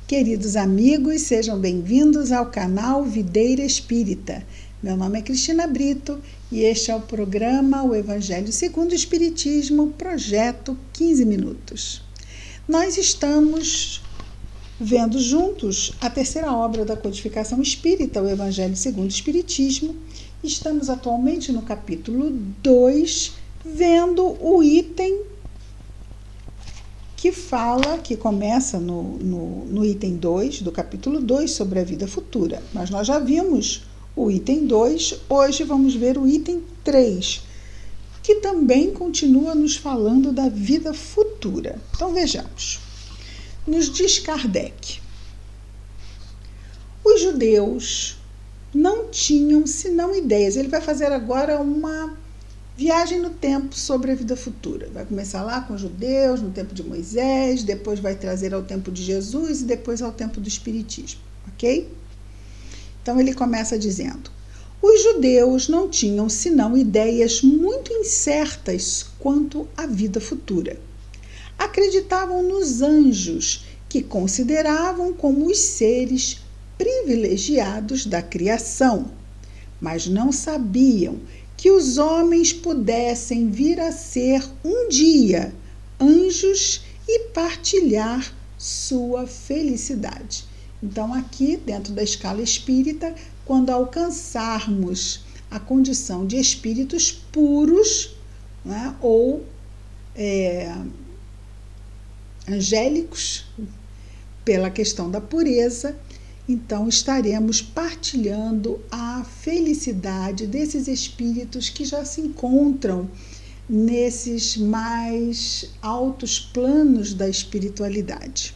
Queridos amigos, sejam bem-vindos ao canal Videira Espírita. Meu nome é Cristina Brito e este é o programa O Evangelho segundo o Espiritismo, projeto 15 minutos. Nós estamos vendo juntos a terceira obra da codificação espírita, O Evangelho segundo o Espiritismo. Estamos atualmente no capítulo 2, vendo o item que começa no item 2 do capítulo 2 sobre a vida futura. Mas nós já vimos o item 2, hoje vamos ver o item 3, que também continua nos falando da vida futura. Então vejamos. Nos diz Kardec: os judeus não tinham senão ideias. Ele vai fazer agora uma viagem no tempo sobre a vida futura. Vai começar lá com os judeus, no tempo de Moisés, depois vai trazer ao tempo de Jesus e depois ao tempo do Espiritismo, ok? Então ele começa dizendo: os judeus não tinham senão ideias muito incertas quanto à vida futura. Acreditavam nos anjos, que consideravam como os seres privilegiados da criação, mas não sabiam que os homens pudessem vir a ser um dia anjos e partilhar sua felicidade. Então, aqui, dentro da escala espírita, quando alcançarmos a condição de espíritos puros, né, ou angélicos, pela questão da pureza, então estaremos partilhando a felicidade desses espíritos que já se encontram nesses mais altos planos da espiritualidade.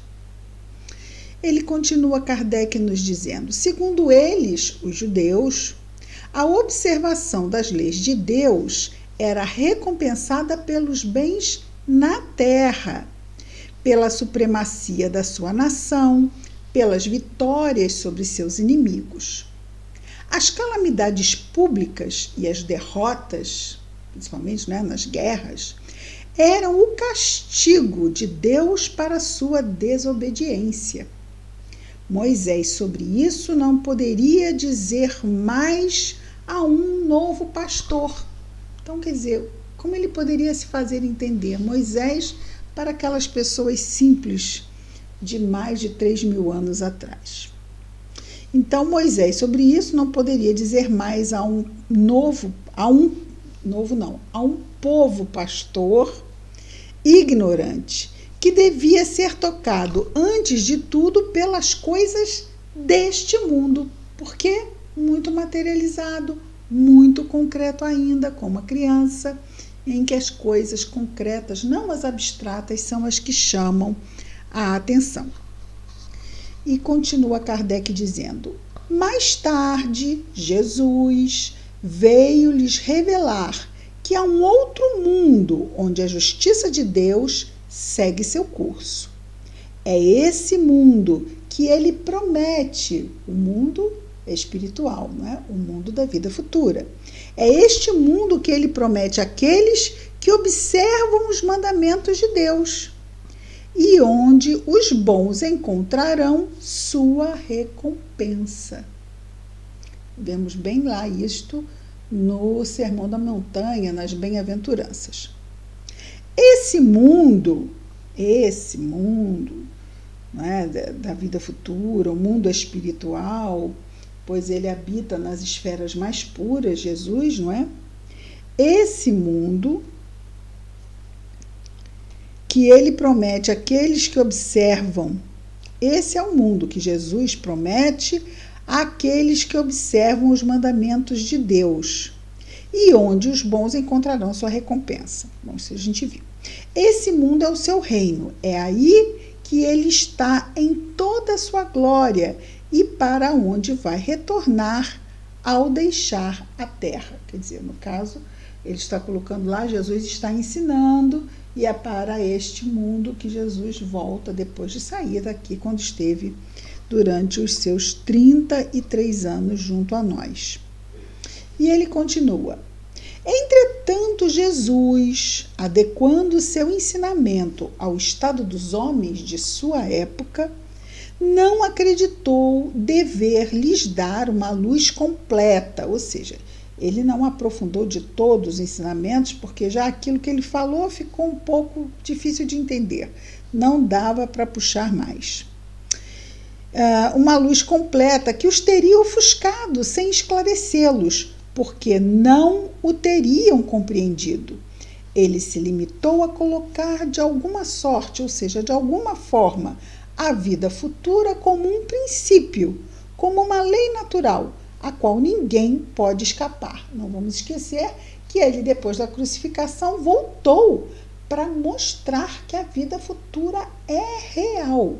Ele continua, Kardec, nos dizendo: segundo eles, os judeus, a observação das leis de Deus era recompensada pelos bens na terra, pela supremacia da sua nação, pelas vitórias sobre seus inimigos. As calamidades públicas e as derrotas, principalmente, né, nas guerras, eram o castigo de Deus para a sua desobediência. Moisés, sobre isso, não poderia dizer mais a um novo pastor. Então, quer dizer, como ele poderia se fazer entender? Moisés, para aquelas pessoas simples de mais de 3.000 anos atrás. Então, Moisés, sobre isso, não poderia dizer mais a um povo pastor ignorante, que devia ser tocado, antes de tudo, pelas coisas deste mundo, porque muito materializado, muito concreto ainda, como a criança, em que as coisas concretas, não as abstratas, são as que chamam a atenção. E continua Kardec dizendo: mais tarde, Jesus veio lhes revelar que há um outro mundo onde a justiça de Deus segue seu curso. É esse mundo que ele promete, o mundo espiritual, não é? O mundo da vida futura. É este mundo que ele promete àqueles que observam os mandamentos de Deus, e onde os bons encontrarão sua recompensa. Vemos bem lá isto no Sermão da Montanha, nas Bem-aventuranças. Esse mundo, né, da vida futura, o mundo espiritual, pois ele habita nas esferas mais puras, Jesus, não é? Esse mundo que ele promete àqueles que observam, esse é o mundo que Jesus promete àqueles que observam os mandamentos de Deus, e onde os bons encontrarão sua recompensa. Bom, isso a gente viu. Esse mundo é o seu reino, é aí que ele está em toda a sua glória e para onde vai retornar ao deixar a terra. Quer dizer, no caso, ele está colocando lá, Jesus está ensinando, e é para este mundo que Jesus volta depois de sair daqui, quando esteve durante os seus 33 anos junto a nós. E ele continua: entretanto, Jesus, adequando seu ensinamento ao estado dos homens de sua época, não acreditou dever lhes dar uma luz completa, ou seja, ele não aprofundou de todos os ensinamentos, porque já aquilo que ele falou ficou um pouco difícil de entender, não dava para puxar mais. Uma luz completa que os teria ofuscado sem esclarecê-los, porque não o teriam compreendido. Ele se limitou a colocar de alguma sorte, ou seja, de alguma forma, a vida futura como um princípio, como uma lei natural, a qual ninguém pode escapar. Não vamos esquecer que ele, depois da crucificação, voltou para mostrar que a vida futura é real.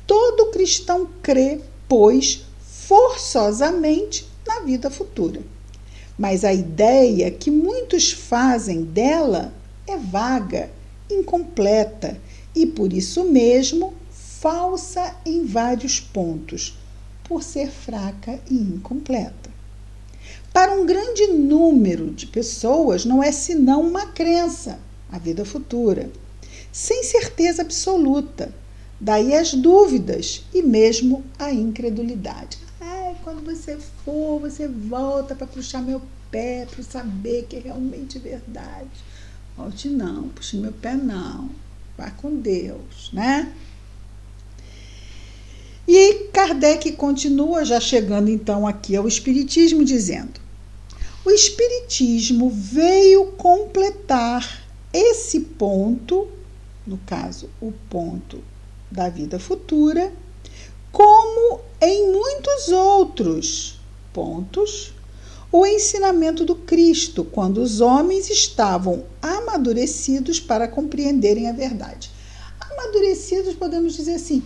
Todo cristão crê, pois, forçosamente na vida futura. Mas a ideia que muitos fazem dela é vaga, incompleta e, por isso mesmo, falsa em vários pontos, por ser fraca e incompleta. Para um grande número de pessoas, não é senão uma crença, a vida futura, sem certeza absoluta. Daí as dúvidas e mesmo a incredulidade. Quando você for, você volta para puxar meu pé, para saber que é realmente verdade. Volte não, puxe meu pé não. Vá com Deus, né? E Kardec continua, já chegando então aqui ao Espiritismo, dizendo: o Espiritismo veio completar esse ponto, no caso, o ponto da vida futura, como em muitos outros pontos, o ensinamento do Cristo, quando os homens estavam amadurecidos para compreenderem a verdade. Amadurecidos, podemos dizer assim,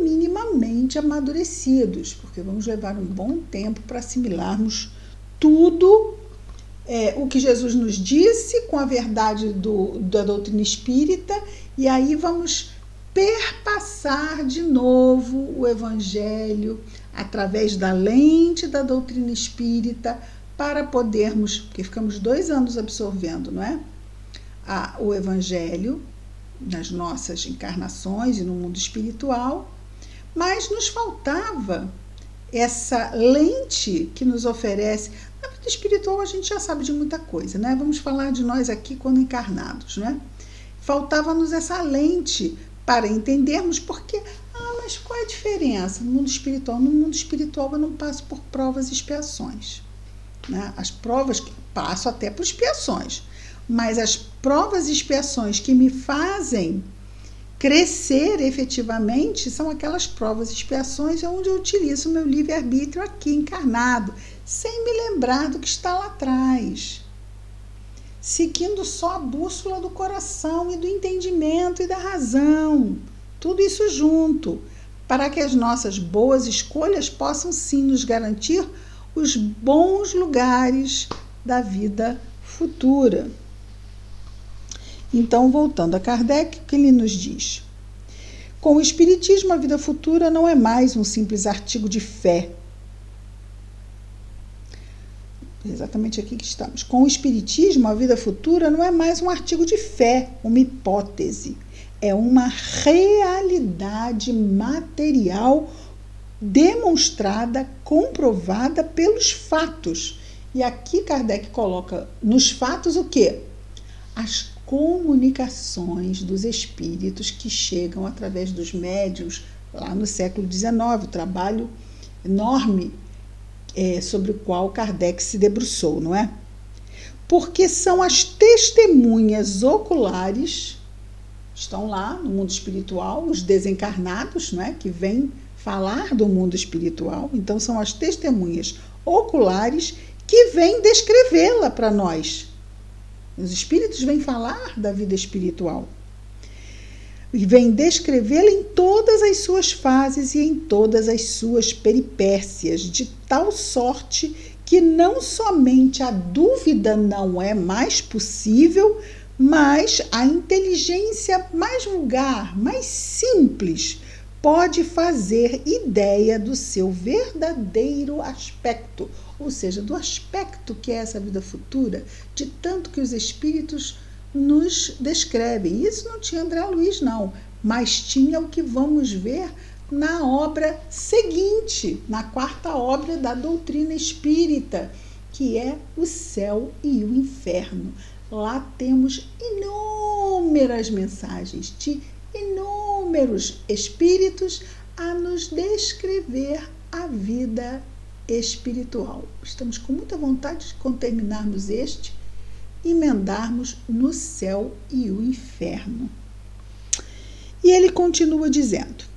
minimamente amadurecidos, porque vamos levar um bom tempo para assimilarmos tudo o que Jesus nos disse com a verdade da doutrina espírita, e aí vamos perpassar de novo o Evangelho através da lente da doutrina espírita para podermos, porque ficamos 2 anos absorvendo, não é? O Evangelho nas nossas encarnações e no mundo espiritual, mas nos faltava essa lente que nos oferece. Na vida espiritual a gente já sabe de muita coisa, né? Vamos falar de nós aqui quando encarnados, né? Faltava-nos essa lente para entendermos porque, mas qual é a diferença no mundo espiritual? No mundo espiritual eu não passo por provas e expiações, né? As provas que passo até por expiações, mas as provas e expiações que me fazem crescer efetivamente são aquelas provas e expiações onde eu utilizo o meu livre-arbítrio aqui encarnado, sem me lembrar do que está lá atrás, seguindo só a bússola do coração e do entendimento e da razão, tudo isso junto, para que as nossas boas escolhas possam sim nos garantir os bons lugares da vida futura. Então, voltando a Kardec, o que ele nos diz? Com o Espiritismo, a vida futura não é mais um simples artigo de fé. Exatamente aqui que estamos. Com o Espiritismo, a vida futura não é mais um artigo de fé, uma hipótese. É uma realidade material demonstrada, comprovada pelos fatos. E aqui Kardec coloca nos fatos o quê? As comunicações dos espíritos que chegam através dos médiuns lá no século XIX, o trabalho enorme sobre o qual Kardec se debruçou, não é? Porque são as testemunhas oculares, estão lá no mundo espiritual, os desencarnados, não é? Que vêm falar do mundo espiritual, então são as testemunhas oculares que vêm descrevê-la para nós. Os espíritos vêm falar da vida espiritual e vêm descrevê-la em todas as suas fases e em todas as suas peripécias, de tal sorte que não somente a dúvida não é mais possível, mas a inteligência mais vulgar, mais simples, pode fazer ideia do seu verdadeiro aspecto, ou seja, do aspecto que é essa vida futura, de tanto que os espíritos nos descrevem. Isso não tinha André Luiz, não, mas tinha o que vamos ver na obra seguinte, na quarta obra da doutrina espírita, que é o céu e o inferno. Lá temos inúmeras mensagens de inúmeros espíritos a nos descrever a vida espiritual. Estamos com muita vontade de, quando terminarmos este, emendarmos no céu e o inferno. E ele continua dizendo,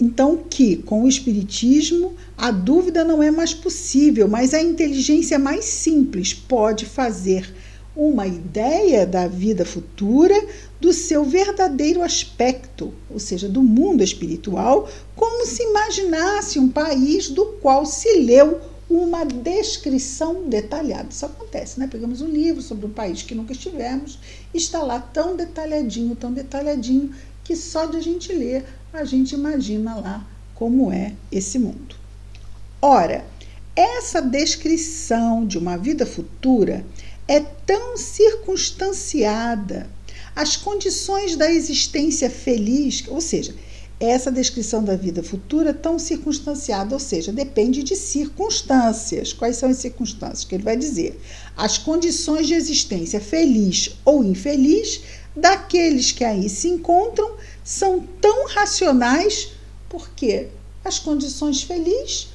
então, que com o Espiritismo a dúvida não é mais possível, mas a inteligência mais simples pode fazer uma ideia da vida futura, do seu verdadeiro aspecto, ou seja, do mundo espiritual, como se imaginasse um país do qual se leu uma descrição detalhada. Isso acontece, né? Pegamos um livro sobre um país que nunca estivemos, está lá tão detalhadinho, que só de a gente ler, a gente imagina lá como é esse mundo. Ora, essa descrição de uma vida futura é tão circunstanciada, as condições da existência feliz, ou seja, essa descrição da vida futura é tão circunstanciada, ou seja, depende de circunstâncias. Quais são as circunstâncias que ele vai dizer? As condições de existência feliz ou infeliz daqueles que aí se encontram são tão racionais, porque as condições felizes,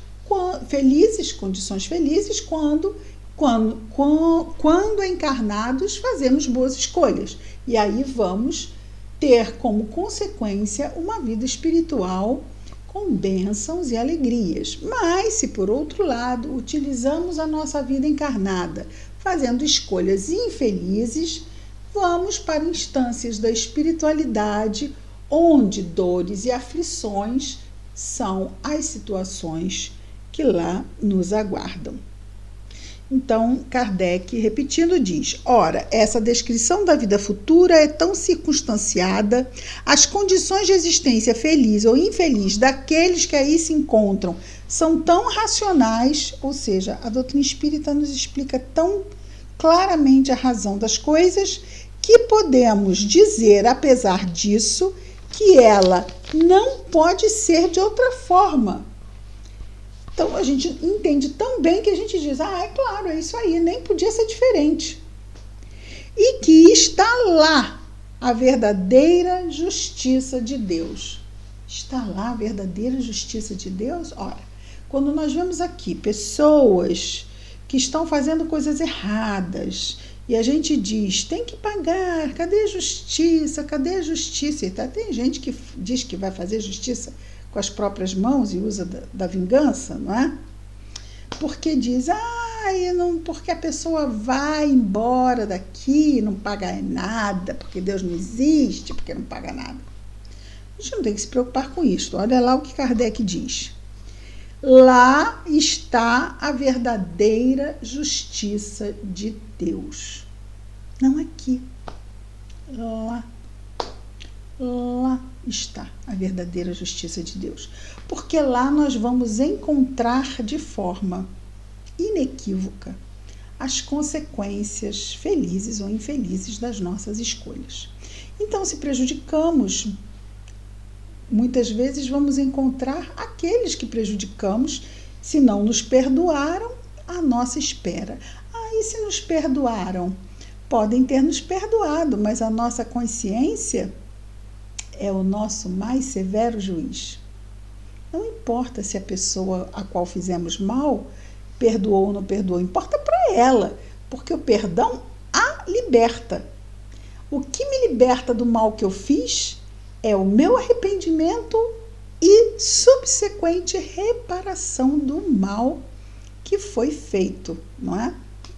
quando encarnados fazemos boas escolhas. E aí vamos ter como consequência uma vida espiritual com bênçãos e alegrias. Mas, se por outro lado utilizamos a nossa vida encarnada fazendo escolhas infelizes, vamos para instâncias da espiritualidade, onde dores e aflições são as situações que lá nos aguardam. Então, Kardec, repetindo, diz: ora, essa descrição da vida futura é tão circunstanciada, as condições de existência feliz ou infeliz daqueles que aí se encontram são tão racionais, ou seja, a doutrina espírita nos explica tão claramente a razão das coisas, que podemos dizer, apesar disso, que ela não pode ser de outra forma. Então, a gente entende tão bem que a gente diz, é claro, é isso aí, nem podia ser diferente. E que está lá a verdadeira justiça de Deus. Está lá a verdadeira justiça de Deus? Ora, quando nós vemos aqui pessoas que estão fazendo coisas erradas, e a gente diz, tem que pagar, cadê a justiça, cadê a justiça? E tem gente que diz que vai fazer justiça com as próprias mãos e usa da vingança, não é? Porque diz, porque a pessoa vai embora daqui, não paga nada, porque Deus não existe, porque não paga nada. A gente não tem que se preocupar com isso. Olha lá o que Kardec diz. Lá está a verdadeira justiça de Deus. Não aqui. Lá está a verdadeira justiça de Deus. Porque lá nós vamos encontrar de forma inequívoca as consequências felizes ou infelizes das nossas escolhas. Então, se prejudicamos, muitas vezes vamos encontrar aqueles que prejudicamos, se não nos perdoaram, à nossa espera. E se nos perdoaram? Podem ter nos perdoado, mas a nossa consciência é o nosso mais severo juiz. Não importa se a pessoa a qual fizemos mal perdoou ou não perdoou, importa para ela, porque o perdão a liberta. O que me liberta do mal que eu fiz é o meu arrependimento e subsequente reparação do mal que foi feito, não é?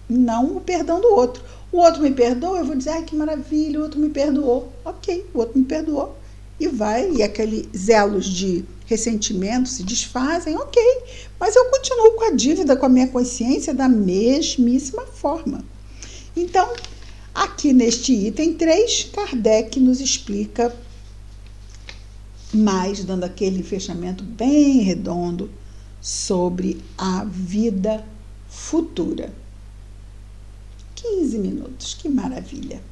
Não o perdão do outro. O outro me perdoa, eu vou dizer, que maravilha, o outro me perdoou. Ok, o outro me perdoou. E aqueles elos de ressentimento se desfazem, ok. Mas eu continuo com a dívida, com a minha consciência da mesmíssima forma. Então, aqui neste item 3, Kardec nos explica mais, dando aquele fechamento bem redondo sobre a vida futura. 15 minutos, que maravilha!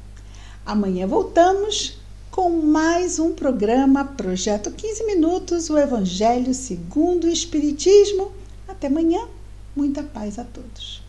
Amanhã voltamos com mais um programa Projeto 15 Minutos, o Evangelho segundo o Espiritismo. Até amanhã, muita paz a todos.